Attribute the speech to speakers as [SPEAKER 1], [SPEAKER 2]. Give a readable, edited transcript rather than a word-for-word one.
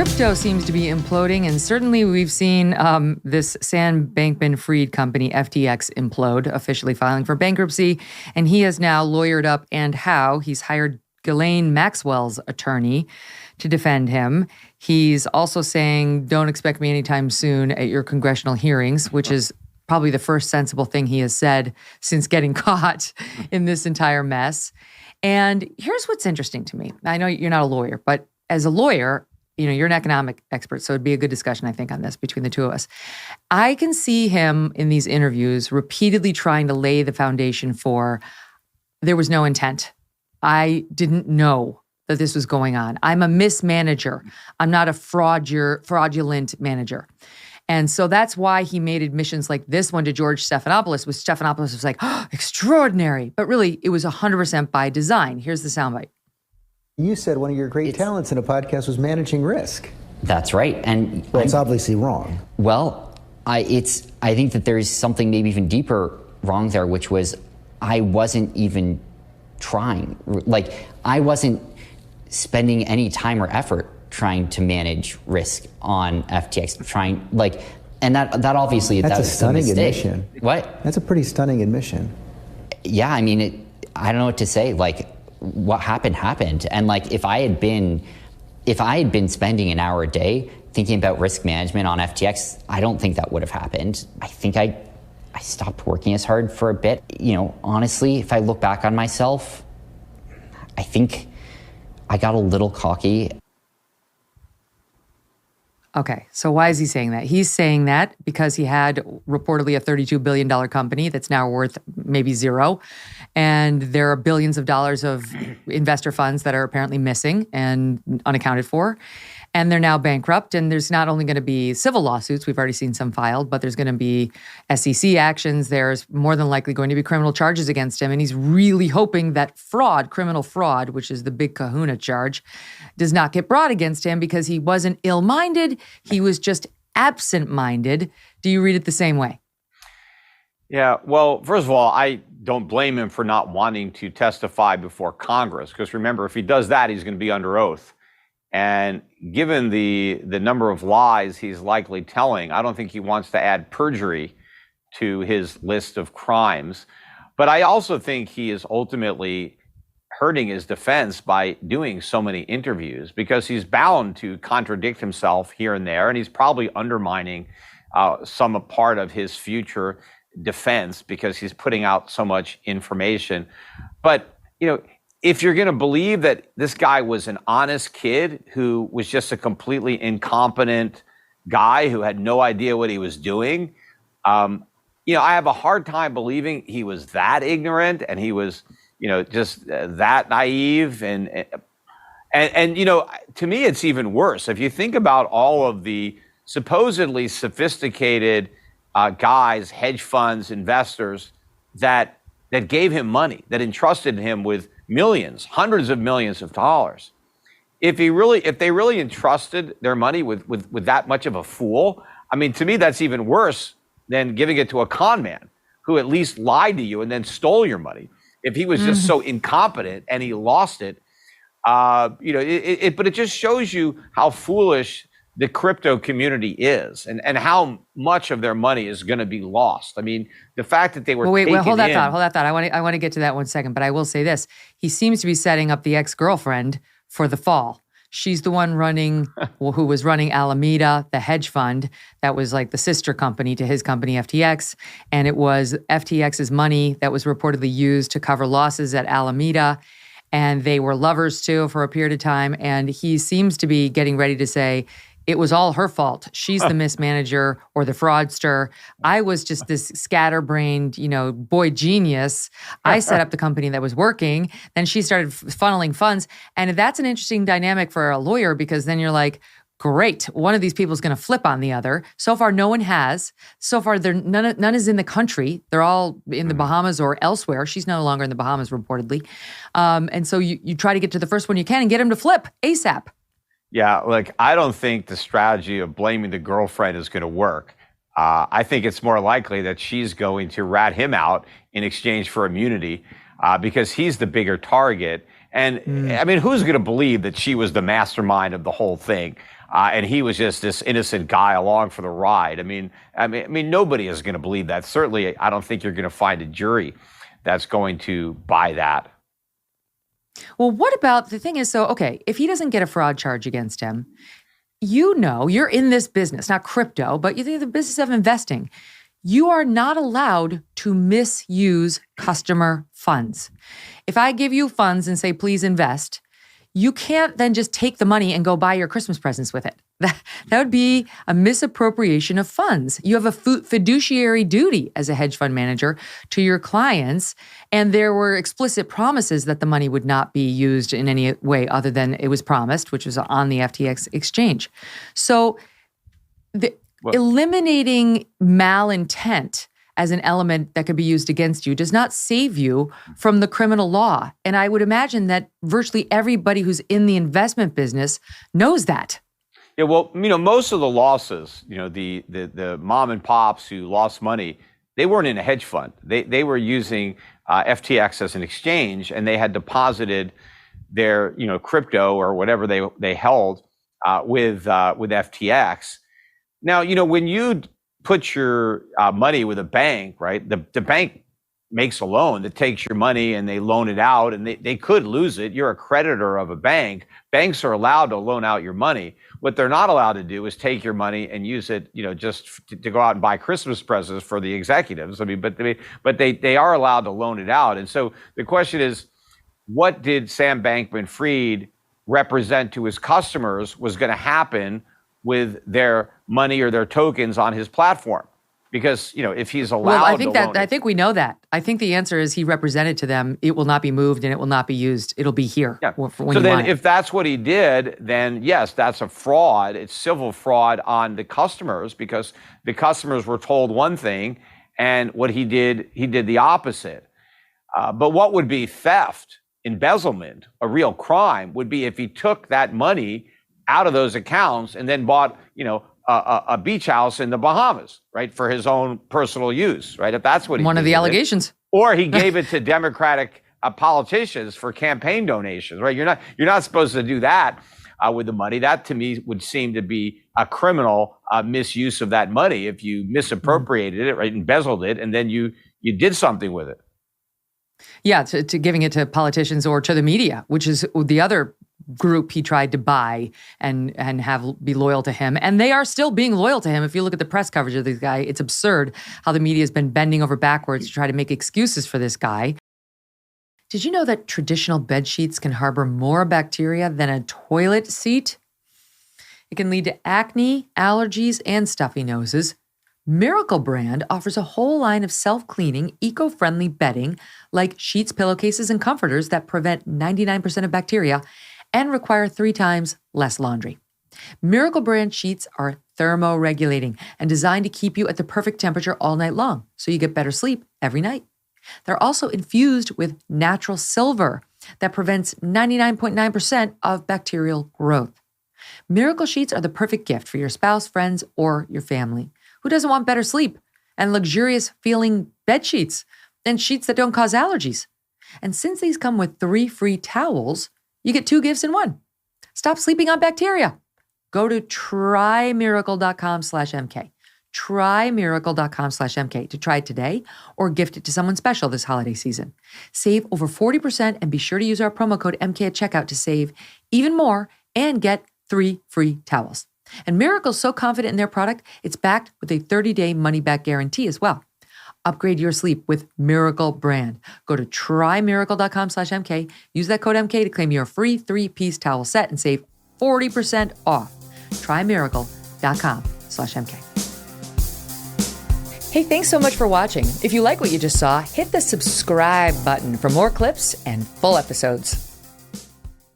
[SPEAKER 1] Crypto seems to be imploding, and certainly we've seen this Sam Bankman-Fried company, FTX, implode, officially filing for bankruptcy. And he has now lawyered up and how he's hired Ghislaine Maxwell's attorney to defend him. He's also saying, don't expect me anytime soon at your congressional hearings, which is probably the first sensible thing he has said since getting caught in this entire mess. And here's what's interesting to me. I know you're not a lawyer, but as a lawyer, you're an economic expert, so it'd be a good discussion, I think, on this between the two of us. I can see him in these interviews repeatedly trying to lay the foundation for there was no intent. I didn't know that this was going on. I'm a mismanager. I'm not a fraudulent manager. And so that's why he made admissions like this one to George Stephanopoulos, which Stephanopoulos was like, oh, extraordinary. But really, it was 100% by design. Here's the soundbite.
[SPEAKER 2] You said one of your great talents in a podcast was managing risk.
[SPEAKER 3] That's right. And
[SPEAKER 2] well, it's obviously wrong.
[SPEAKER 3] Well, I think that there's something maybe even deeper wrong there, which was I wasn't even trying. Like, I wasn't spending any time or effort trying to manage risk on FTX, and that obviously
[SPEAKER 2] that's
[SPEAKER 3] that
[SPEAKER 2] a stunning admission.
[SPEAKER 3] What?
[SPEAKER 2] That's a pretty stunning admission.
[SPEAKER 3] Yeah, I mean, I don't know what to say. Like, what happened. And like, if I had been spending an hour a day thinking about risk management on FTX, I don't think that would have happened. I think I stopped working as hard for a bit. Honestly, if I look back on myself, I think I got a little cocky.
[SPEAKER 1] Okay, so why is he saying that? He's saying that because he had reportedly a $32 billion company that's now worth maybe zero. And there are billions of dollars of investor funds that are apparently missing and unaccounted for. And they're now bankrupt. And there's not only going to be civil lawsuits, we've already seen some filed, but there's going to be SEC actions. There's more than likely going to be criminal charges against him. And he's really hoping that criminal fraud, which is the big kahuna charge, does not get brought against him because he wasn't ill-minded. He was just absent-minded. Do you read it the same way?
[SPEAKER 4] Yeah, well, first of all, I don't blame him for not wanting to testify before Congress, because remember, if he does that, he's going to be under oath. And given the number of lies he's likely telling, I don't think he wants to add perjury to his list of crimes. But I also think he is ultimately hurting his defense by doing so many interviews, because he's bound to contradict himself here and there, and he's probably undermining some part of his future defense because he's putting out so much information. But, if you're going to believe that this guy was an honest kid who was just a completely incompetent guy who had no idea what he was doing, I have a hard time believing he was that ignorant and he was, just that naive. And to me, it's even worse. If you think about all of the supposedly sophisticated guys, hedge funds, investors that gave him money, that entrusted him with millions, hundreds of millions of dollars. If they really entrusted their money with that much of a fool, I mean, to me, that's even worse than giving it to a con man who at least lied to you and then stole your money. If he was just so incompetent and he lost it, but it just shows you how foolish the crypto community is and how much of their money is going to be lost. I mean, the fact that they were
[SPEAKER 1] hold that thought. I want to get to that 1 second, but I will say this. He seems to be setting up the ex-girlfriend for the fall. She's the one who was running Alameda, the hedge fund that was like the sister company to his company, FTX. And it was FTX's money that was reportedly used to cover losses at Alameda. And they were lovers too for a period of time. And he seems to be getting ready to say, it was all her fault. She's the mismanager or the fraudster. I was just this scatterbrained, boy genius. I set up the company that was working. Then she started funneling funds. And that's an interesting dynamic for a lawyer, because then you're like, great, one of these people is going to flip on the other. So far, no one has. So far, none is in the country. They're all in the Bahamas or elsewhere. She's no longer in the Bahamas, reportedly. And so you try to get to the first one you can and get him to flip ASAP.
[SPEAKER 4] Yeah, I don't think the strategy of blaming the girlfriend is going to work. I think it's more likely that she's going to rat him out in exchange for immunity because he's the bigger target. And I mean, who's going to believe that she was the mastermind of the whole thing? and he was just this innocent guy along for the ride. I mean, nobody is going to believe that. Certainly, I don't think you're going to find a jury that's going to buy that.
[SPEAKER 1] Well, what about, the thing is, so, okay, if he doesn't get a fraud charge against him, you're in this business, not crypto, but you're in the business of investing. You are not allowed to misuse customer funds. If I give you funds and say, please invest, you can't then just take the money and go buy your Christmas presents with it. That would be a misappropriation of funds. You have a fiduciary duty as a hedge fund manager to your clients, and there were explicit promises that the money would not be used in any way other than it was promised, which was on the FTX exchange. So eliminating malintent as an element that could be used against you does not save you from the criminal law. And I would imagine that virtually everybody who's in the investment business knows that.
[SPEAKER 4] Yeah, well, most of the losses, the mom and pops who lost money, they weren't in a hedge fund. They were using FTX as an exchange, and they had deposited their, crypto or whatever they held with FTX. Now, when you put your money with a bank, right? The bank makes a loan that takes your money and they loan it out, and they could lose it. You're a creditor of a bank. Banks are allowed to loan out your money. What they're not allowed to do is take your money and use it, just to go out and buy Christmas presents for the executives. But they are allowed to loan it out. And so the question is, what did Sam Bankman-Fried represent to his customers was going to happen with their money or their tokens on his platform? Because, if he's allowed
[SPEAKER 1] I think we know that. I think the answer is he represented to them, it will not be moved and it will not be used. It'll be here.
[SPEAKER 4] Yeah. So then if that's what he did, then yes, that's a fraud. It's civil fraud on the customers, because the customers were told one thing, and what he did the opposite. But what would be theft, embezzlement, a real crime, would be if he took that money out of those accounts and then bought, a beach house in the Bahamas, right, for his own personal use, right? If that's what he
[SPEAKER 1] one of the allegations,
[SPEAKER 4] or he gave it to Democratic politicians for campaign donations, right? You're not supposed to do that with the money. That to me would seem to be a criminal misuse of that money if you misappropriated it, right, embezzled it, and then you did something with it.
[SPEAKER 1] Yeah, to giving it to politicians or to the media, which is the other group he tried to buy and be loyal to him. And they are still being loyal to him. If you look at the press coverage of this guy, it's absurd how the media has been bending over backwards to try to make excuses for this guy. Did you know that traditional bed sheets can harbor more bacteria than a toilet seat? It can lead to acne, allergies, and stuffy noses. Miracle Brand offers a whole line of self-cleaning, eco-friendly bedding like sheets, pillowcases, and comforters that prevent 99% of bacteria and require 3 times less laundry. Miracle Brand sheets are thermoregulating and designed to keep you at the perfect temperature all night long, so you get better sleep every night. They're also infused with natural silver that prevents 99.9% of bacterial growth. Miracle sheets are the perfect gift for your spouse, friends, or your family. Who doesn't want better sleep and luxurious feeling bed sheets and sheets that don't cause allergies? And since these come with 3 free towels, you get 2 gifts in 1. Stop sleeping on bacteria. Go to trymiracle.com/MK. Trymiracle.com/MK to try it today or gift it to someone special this holiday season. Save over 40% and be sure to use our promo code MK at checkout to save even more and get 3 free towels. And Miracle's so confident in their product, it's backed with a 30-day money-back guarantee as well. Upgrade your sleep with Miracle Brand. Go to trymiracle.com/MK. Use that code MK to claim your free 3-piece towel set and save 40% off. Trymiracle.com/MK. Hey, thanks so much for watching. If you like what you just saw, hit the subscribe button for more clips and full episodes.